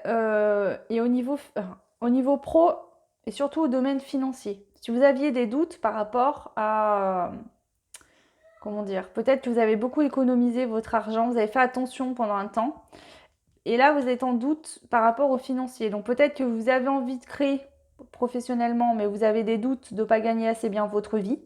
et au niveau pro et surtout au domaine financier. Si vous aviez des doutes par rapport à, comment dire, peut-être que vous avez beaucoup économisé votre argent, vous avez fait attention pendant un temps, et là vous êtes en doute par rapport au financier. Donc peut-être que vous avez envie de créer professionnellement, mais vous avez des doutes de ne pas gagner assez bien votre vie.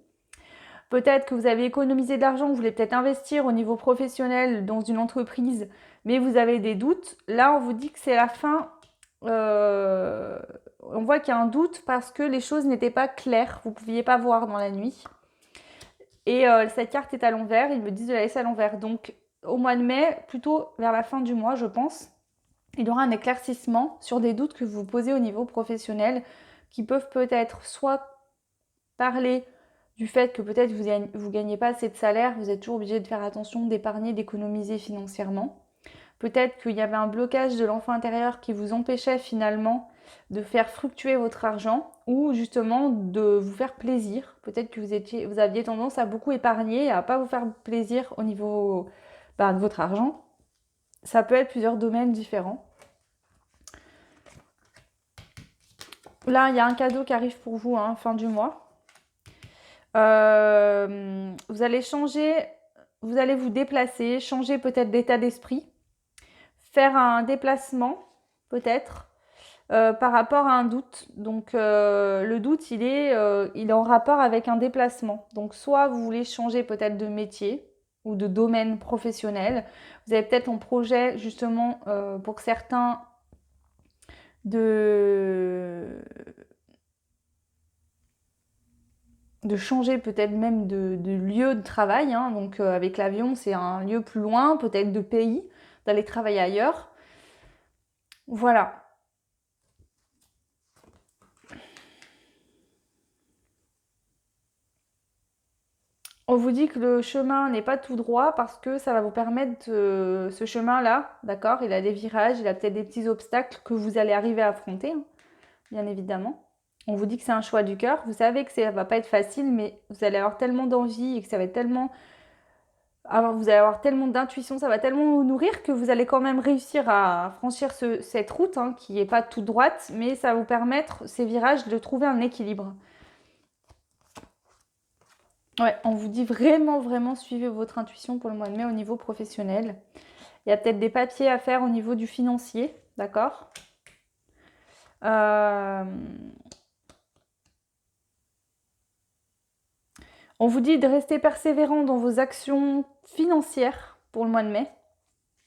Peut-être que vous avez économisé de l'argent, vous voulez peut-être investir au niveau professionnel dans une entreprise, mais vous avez des doutes. Là, on vous dit que c'est la fin. On voit qu'il y a un doute parce que les choses n'étaient pas claires. Vous ne pouviez pas voir dans la nuit. Et cette carte est à l'envers. Ils me disent de la laisser à l'envers. Donc, au mois de mai, plutôt vers la fin du mois, je pense, il y aura un éclaircissement sur des doutes que vous posez au niveau professionnel qui peuvent peut-être soit parler du fait que peut-être vous ne gagnez pas assez de salaire, vous êtes toujours obligé de faire attention, d'épargner, d'économiser financièrement. Peut-être qu'il y avait un blocage de l'enfant intérieur qui vous empêchait finalement de faire fructuer votre argent ou justement de vous faire plaisir. Peut-être que vous aviez tendance à beaucoup épargner et à ne pas vous faire plaisir au niveau de votre argent. Ça peut être plusieurs domaines différents. Là, il y a un cadeau qui arrive pour vous, fin du mois. Vous allez changer, vous allez vous déplacer, changer peut-être d'état d'esprit, faire un déplacement peut-être par rapport à un doute. Donc le doute, il est en rapport avec un déplacement. Donc soit vous voulez changer peut-être de métier ou de domaine professionnel. Vous avez peut-être un projet justement pour certains de changer peut-être même de lieu de travail. Donc avec l'avion, c'est un lieu plus loin, peut-être de pays, d'aller travailler ailleurs. Voilà. On vous dit que le chemin n'est pas tout droit parce que ça va vous permettre, ce chemin-là, d'accord, il a des virages, il a peut-être des petits obstacles que vous allez arriver à affronter, bien évidemment. On vous dit que c'est un choix du cœur. Vous savez que ça ne va pas être facile, mais vous allez avoir tellement d'envie et que ça va être tellement... Alors, vous allez avoir tellement d'intuition, ça va tellement vous nourrir que vous allez quand même réussir à franchir cette route qui n'est pas toute droite, mais ça va vous permettre, ces virages, de trouver un équilibre. Ouais, on vous dit vraiment, vraiment suivez votre intuition pour le mois de mai au niveau professionnel. Il y a peut-être des papiers à faire au niveau du financier, d'accord On vous dit de rester persévérant dans vos actions financières pour le mois de mai,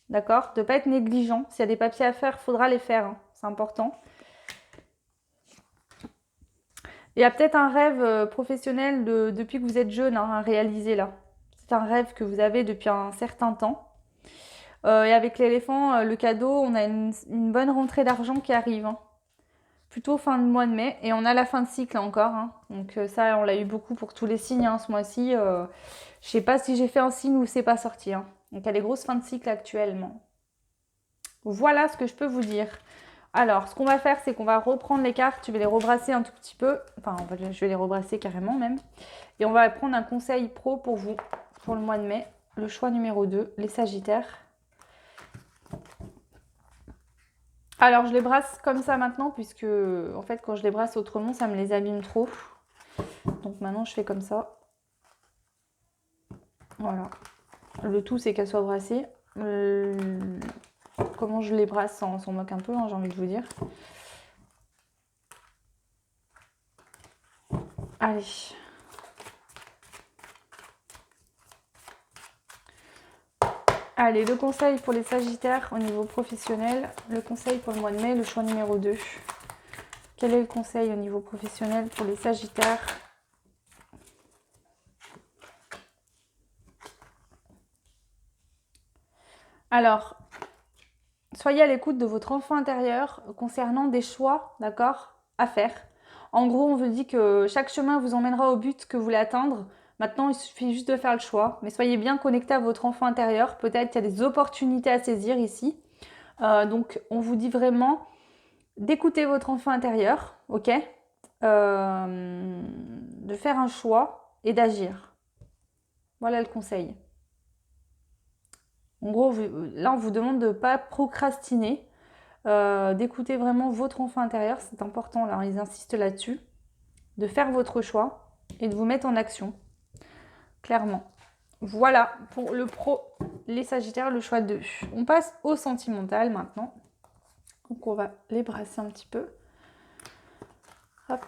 d'accord? De ne pas être négligent. S'il y a des papiers à faire, il faudra les faire, c'est important. Il y a peut-être un rêve professionnel depuis que vous êtes jeune à réaliser là. C'est un rêve que vous avez depuis un certain temps. Et avec l'éléphant, le cadeau, on a une bonne rentrée d'argent qui arrive. Plutôt fin de mois de mai. Et on a la fin de cycle encore. Donc ça, on l'a eu beaucoup pour tous les signes ce mois-ci. Je sais pas si j'ai fait un signe ou c'est pas sorti. Donc il y a des grosses fins de cycle actuellement. Voilà ce que je peux vous dire. Alors, ce qu'on va faire, c'est qu'on va reprendre les cartes. Je vais les rebrasser un tout petit peu. Enfin, je vais les rebrasser carrément même. Et on va prendre un conseil pro pour vous, pour le mois de mai. Le choix numéro 2, les Sagittaires. Alors, je les brasse comme ça maintenant, puisque, en fait, quand je les brasse autrement, ça me les abîme trop. Donc, maintenant, je fais comme ça. Voilà. Le tout, c'est qu'elles soient brassées. Comment je les brasse, on s'en moque un peu, j'ai envie de vous dire. Allez. Allez, le conseil pour les Sagittaires au niveau professionnel. Le conseil pour le mois de mai, le choix numéro 2. Quel est le conseil au niveau professionnel pour les Sagittaires? Alors, soyez à l'écoute de votre enfant intérieur concernant des choix, d'accord, à faire. En gros, on vous dit que chaque chemin vous emmènera au but que vous voulez atteindre, Maintenant, il suffit juste de faire le choix. Mais soyez bien connectés à votre enfant intérieur. Peut-être qu'il y a des opportunités à saisir ici. Donc, on vous dit vraiment d'écouter votre enfant intérieur, ok, de faire un choix et d'agir. Voilà le conseil. En gros, là, on vous demande de ne pas procrastiner, d'écouter vraiment votre enfant intérieur, c'est important, là, ils insistent là-dessus, de faire votre choix et de vous mettre en action, clairement. Voilà pour le pro, les Sagittaires, le choix 2. On passe au sentimental maintenant. Donc, on va les brasser un petit peu. Hop.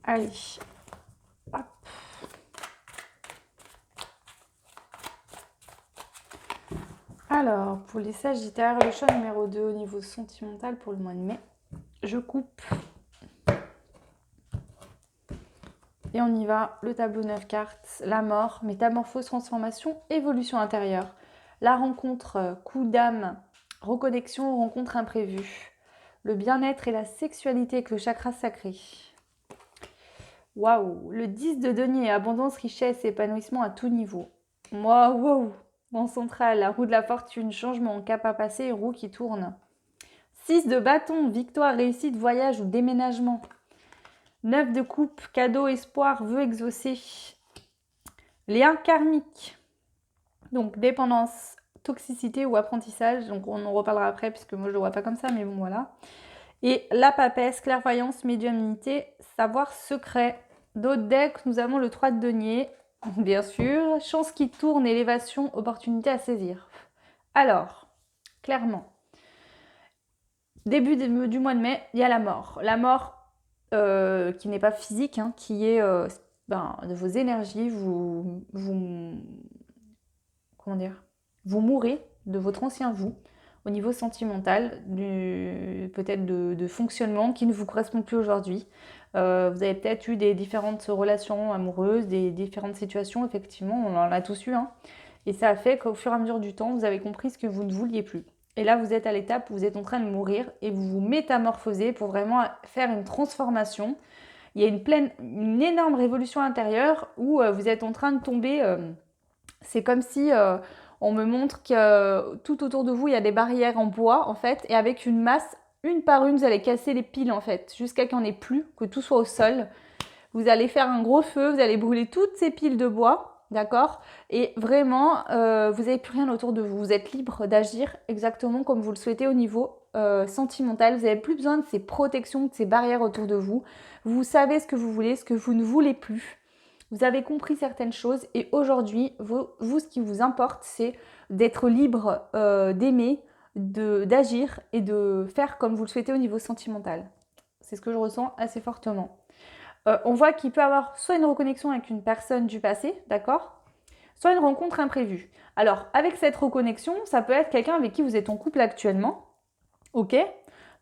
Allez, hop. Alors, pour les Sagittaires, le choix numéro 2 au niveau sentimental pour le mois de mai. Je coupe. Et on y va, le tableau 9 cartes, la mort, métamorphose, transformation, évolution intérieure. La rencontre, coup d'âme, reconnexion, rencontre imprévue. Le bien-être et la sexualité avec le chakra sacré. Waouh, le 10 de denier, abondance, richesse, épanouissement à tout niveau. Waouh, en centrale, la roue de la fortune, changement, cap à passer, roue qui tourne. 6 de bâton, victoire, réussite, voyage ou déménagement. 9 de coupe, cadeau, espoir, vœu exaucé. Lien karmique. Donc dépendance, toxicité ou apprentissage. Donc on en reparlera après puisque moi je le vois pas comme ça, mais bon voilà. Et la papesse, clairvoyance, médiumnité, savoir secret. D'autres decks, nous avons le 3 de denier, bien sûr. Chance qui tourne, élévation, opportunité à saisir. Alors, clairement, début du mois de mai, il y a la mort. La mort qui n'est pas physique, hein, qui est de vos énergies, comment dire, vous mourrez de votre ancien vous au niveau sentimental, peut-être de fonctionnement qui ne vous correspond plus aujourd'hui. Vous avez peut-être eu des différentes relations amoureuses, des différentes situations, effectivement, on en a tous eu, hein. Et ça a fait qu'au fur et à mesure du temps, vous avez compris ce que vous ne vouliez plus. Et là, vous êtes à l'étape où vous êtes en train de mourir et vous vous métamorphosez pour vraiment faire une transformation. Il y a une énorme révolution intérieure où vous êtes en train de tomber. C'est comme si on me montre que tout autour de vous, il y a des barrières en bois, en fait, et avec une masse, une par une, vous allez casser les piles, en fait, jusqu'à qu'il n'y en ait plus, que tout soit au sol. Vous allez faire un gros feu, vous allez brûler toutes ces piles de bois, d'accord? Et vraiment, vous n'avez plus rien autour de vous. Vous êtes libre d'agir exactement comme vous le souhaitez au niveau sentimental. Vous n'avez plus besoin de ces protections, de ces barrières autour de vous. Vous savez ce que vous voulez, ce que vous ne voulez plus. Vous avez compris certaines choses et aujourd'hui, vous ce qui vous importe, c'est d'être libre d'aimer, d'agir et de faire comme vous le souhaitez au niveau sentimental. C'est ce que je ressens assez fortement. On voit qu'il peut y avoir soit une reconnexion avec une personne du passé, d'accord? Soit une rencontre imprévue. Alors, avec cette reconnexion, ça peut être quelqu'un avec qui vous êtes en couple actuellement, ok?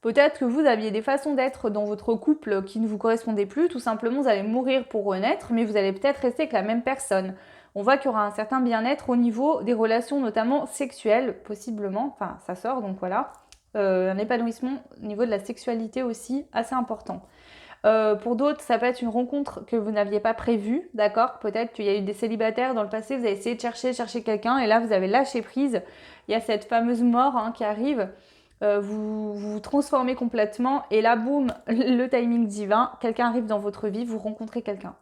Peut-être que vous aviez des façons d'être dans votre couple qui ne vous correspondaient plus. Tout simplement, vous allez mourir pour renaître, mais vous allez peut-être rester avec la même personne. On voit qu'il y aura un certain bien-être au niveau des relations, notamment sexuelles, possiblement. Enfin, ça sort, donc voilà. Un épanouissement au niveau de la sexualité aussi, assez important. Pour d'autres, ça peut être une rencontre que vous n'aviez pas prévue, d'accord? Peut-être qu'il y a eu des célibataires dans le passé, vous avez essayé de chercher quelqu'un, et là, vous avez lâché prise. Il y a cette fameuse mort qui arrive. Vous vous transformez complètement et là, boum, le timing divin, quelqu'un arrive dans votre vie, vous rencontrez quelqu'un.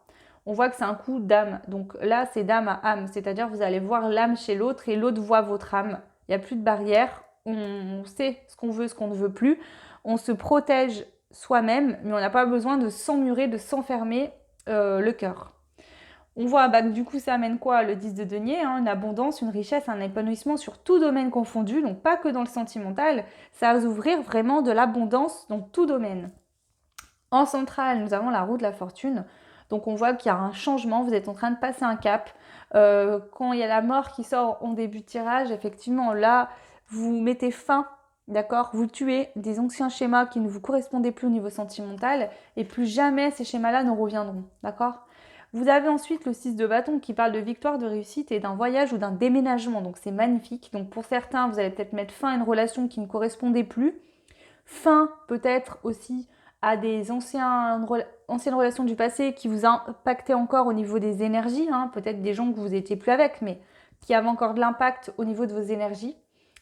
On voit que c'est un coup d'âme. Donc là, c'est d'âme à âme, c'est-à-dire vous allez voir l'âme chez l'autre et l'autre voit votre âme. Il n'y a plus de barrière, on sait ce qu'on veut, ce qu'on ne veut plus. On se protège soi-même, mais on n'a pas besoin de s'emmurer, de s'enfermer le cœur. On voit bah, que du coup ça amène quoi? Le 10 de denier, hein, une abondance, une richesse, un épanouissement sur tout domaine confondu, donc pas que dans le sentimental, ça va ouvrir vraiment de l'abondance dans tout domaine. En centrale, nous avons la roue de la fortune, donc on voit qu'il y a un changement, vous êtes en train de passer un cap. Quand il y a la mort qui sort en début de tirage, effectivement là, vous mettez fin, d'accord? Vous tuez des anciens schémas qui ne vous correspondaient plus au niveau sentimental et plus jamais ces schémas-là ne reviendront, d'accord? Vous avez ensuite le 6 de bâton qui parle de victoire, de réussite et d'un voyage ou d'un déménagement. Donc c'est magnifique. Donc pour certains, vous allez peut-être mettre fin à une relation qui ne correspondait plus. Fin peut-être aussi à des anciennes relations du passé qui vous impactaient encore au niveau des énergies. Hein. Peut-être des gens que vous n'étiez plus avec, mais qui avaient encore de l'impact au niveau de vos énergies.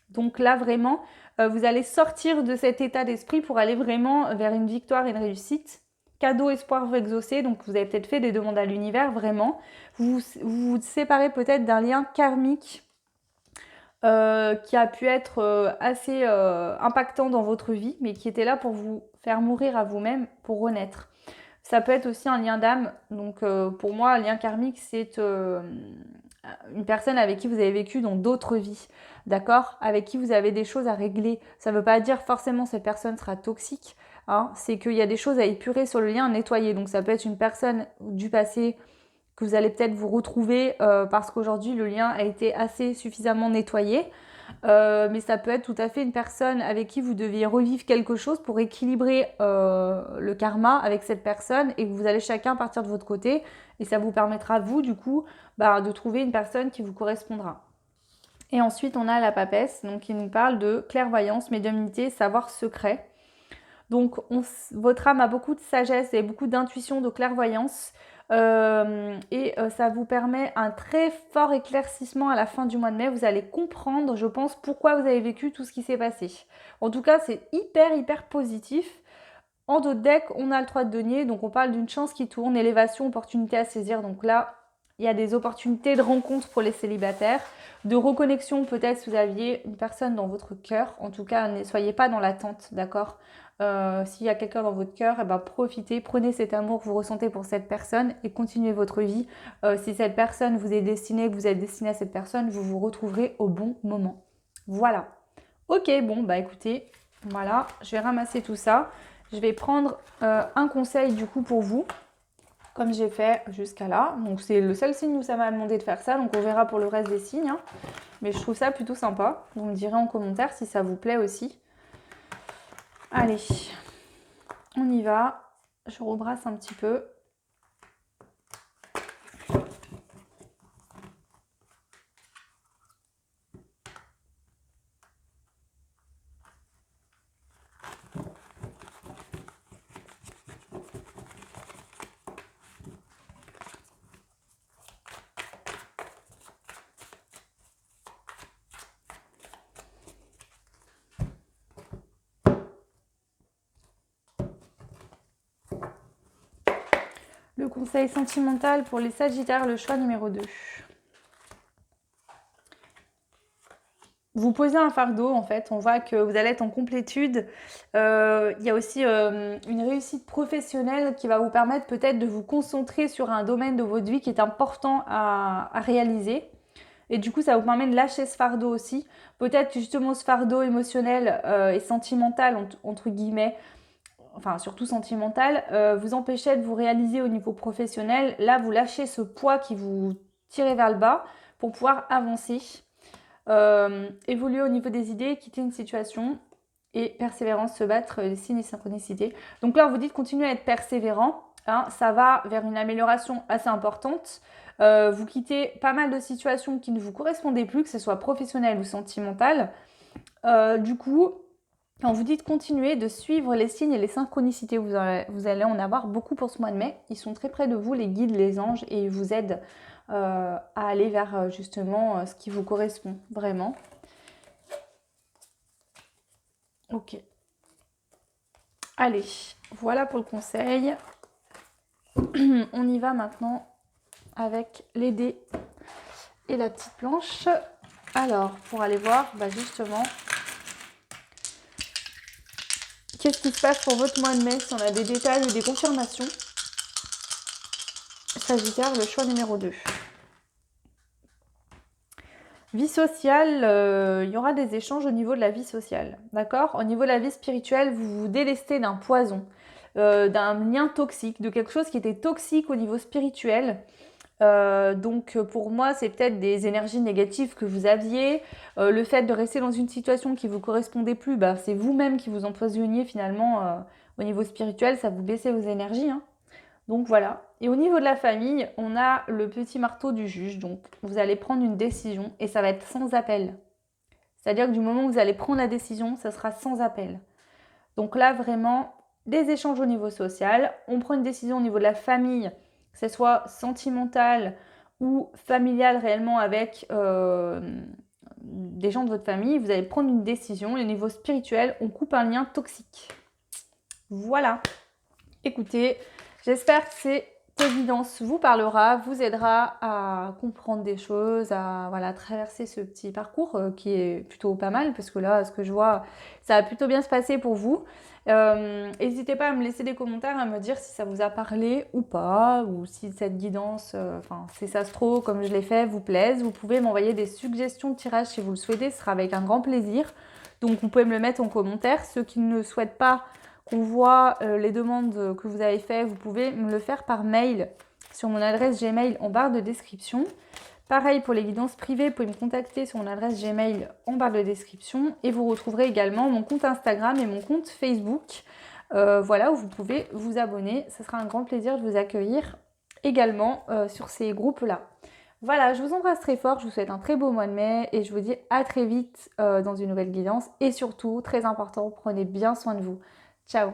Donc là, vraiment, vous allez sortir de cet état d'esprit pour aller vraiment vers une victoire et une réussite. Cadeau, espoir, vous exaucer. Donc vous avez peut-être fait des demandes à l'univers, vraiment. Vous vous séparez peut-être d'un lien karmique qui a pu être assez impactant dans votre vie, mais qui était là pour vous faire mourir à vous-même, pour renaître. Ça peut être aussi un lien d'âme. Donc pour moi, un lien karmique, c'est une personne avec qui vous avez vécu dans d'autres vies, d'accord? Avec qui vous avez des choses à régler. Ça ne veut pas dire forcément cette personne sera toxique, hein. C'est qu'il y a des choses à épurer sur le lien, à nettoyer. Donc ça peut être une personne du passé que vous allez peut-être vous retrouver parce qu'aujourd'hui le lien a été assez suffisamment nettoyé. Mais ça peut être tout à fait une personne avec qui vous deviez revivre quelque chose pour équilibrer le karma avec cette personne et que vous allez chacun partir de votre côté et ça vous permettra vous du coup de trouver une personne qui vous correspondra. Et ensuite on a la papesse donc qui nous parle de clairvoyance, médiumnité, savoir secret. Donc votre âme a beaucoup de sagesse et beaucoup d'intuition, de clairvoyance. Ça vous permet un très fort éclaircissement à la fin du mois de mai. Vous allez comprendre, je pense, pourquoi vous avez vécu tout ce qui s'est passé. En tout cas, c'est hyper positif. En dos de deck, on a le 3 de denier, donc on parle d'une chance qui tourne, élévation, opportunité à saisir. Donc là, il y a des opportunités de rencontre pour les célibataires, de reconnexion peut-être si vous aviez une personne dans votre cœur. En tout cas, ne soyez pas dans l'attente, d'accord? S'il y a quelqu'un dans votre cœur, profitez, prenez cet amour que vous ressentez pour cette personne et continuez votre vie. Si cette personne vous est destinée, que vous êtes destiné à cette personne, vous vous retrouverez au bon moment. Voilà. Ok, bon, écoutez, voilà, je vais ramasser tout ça. Je vais prendre un conseil du coup pour vous, comme j'ai fait jusqu'à là. Donc c'est le seul signe où ça m'a demandé de faire ça, donc on verra pour le reste des signes. Hein. Mais je trouve ça plutôt sympa. Vous me direz en commentaire si ça vous plaît aussi. Allez, on y va. Je rebrasse un petit peu. Le conseil sentimental pour les Sagittaires, le choix numéro 2. Vous posez un fardeau, en fait, on voit que vous allez être en complétude. Il y a aussi une réussite professionnelle qui va vous permettre peut-être de vous concentrer sur un domaine de votre vie qui est important à réaliser. Et du coup, ça vous permet de lâcher ce fardeau aussi. Peut-être que justement ce fardeau émotionnel et sentimental, entre guillemets, enfin surtout sentimental, vous empêchait de vous réaliser au niveau professionnel. Là, vous lâchez ce poids qui vous tire vers le bas pour pouvoir avancer. Évoluer au niveau des idées, quitter une situation et persévérance, se battre, les signes et synchronicité. Donc là, on vous dit de continuer à être persévérant. Hein, ça va vers une amélioration assez importante. Vous quittez pas mal de situations qui ne vous correspondaient plus, que ce soit professionnel ou sentimental. Du coup, on vous dit de continuer, de suivre les signes et les synchronicités. Vous allez en avoir beaucoup pour ce mois de mai. Ils sont très près de vous, les guides, les anges, et ils vous aident à aller vers justement ce qui vous correspond vraiment. Ok. Allez, voilà pour le conseil. On y va maintenant avec les dés et la petite planche. Alors, pour aller voir justement qu'est-ce qui se passe pour votre mois de mai, si on a des détails ou des confirmations Sagittaire, le choix numéro 2. Vie sociale, il y aura des échanges au niveau de la vie sociale, d'accord? Au niveau de la vie spirituelle, vous vous délestez d'un poison, d'un lien toxique, de quelque chose qui était toxique au niveau spirituel. Donc pour moi, c'est peut-être des énergies négatives que vous aviez. Le fait de rester dans une situation qui ne vous correspondait plus, bah, c'est vous-même qui vous empoisonniez finalement au niveau spirituel, ça vous baissait vos énergies, hein. Donc voilà. Et au niveau de la famille, on a le petit marteau du juge. Donc vous allez prendre une décision et ça va être sans appel. C'est-à-dire que du moment où vous allez prendre la décision, ça sera sans appel. Donc là, vraiment, des échanges au niveau social. On prend une décision au niveau de la famille, que ce soit sentimentale ou familiale réellement avec des gens de votre famille. Vous allez prendre une décision. Et au niveau spirituel, on coupe un lien toxique. Voilà. Écoutez, j'espère que cette évidence vous parlera, vous aidera à comprendre des choses, à voilà, traverser ce petit parcours qui est plutôt pas mal, parce que là, ce que je vois, ça va plutôt bien se passer pour vous. N'hésitez pas à me laisser des commentaires, à me dire si ça vous a parlé ou pas, ou si cette guidance, ces astros, comme je l'ai fait, vous plaisent. Vous pouvez m'envoyer des suggestions de tirage si vous le souhaitez, ce sera avec un grand plaisir. Donc vous pouvez me le mettre en commentaire. Ceux qui ne souhaitent pas qu'on voit les demandes que vous avez faites, vous pouvez me le faire par mail sur mon adresse Gmail en barre de description. Pareil pour les guidances privées, vous pouvez me contacter sur mon adresse Gmail en barre de description et vous retrouverez également mon compte Instagram et mon compte Facebook, voilà, où vous pouvez vous abonner. Ce sera un grand plaisir de vous accueillir également sur ces groupes-là. Voilà, je vous embrasse très fort, je vous souhaite un très beau mois de mai et je vous dis à très vite dans une nouvelle guidance et surtout, très important, prenez bien soin de vous. Ciao!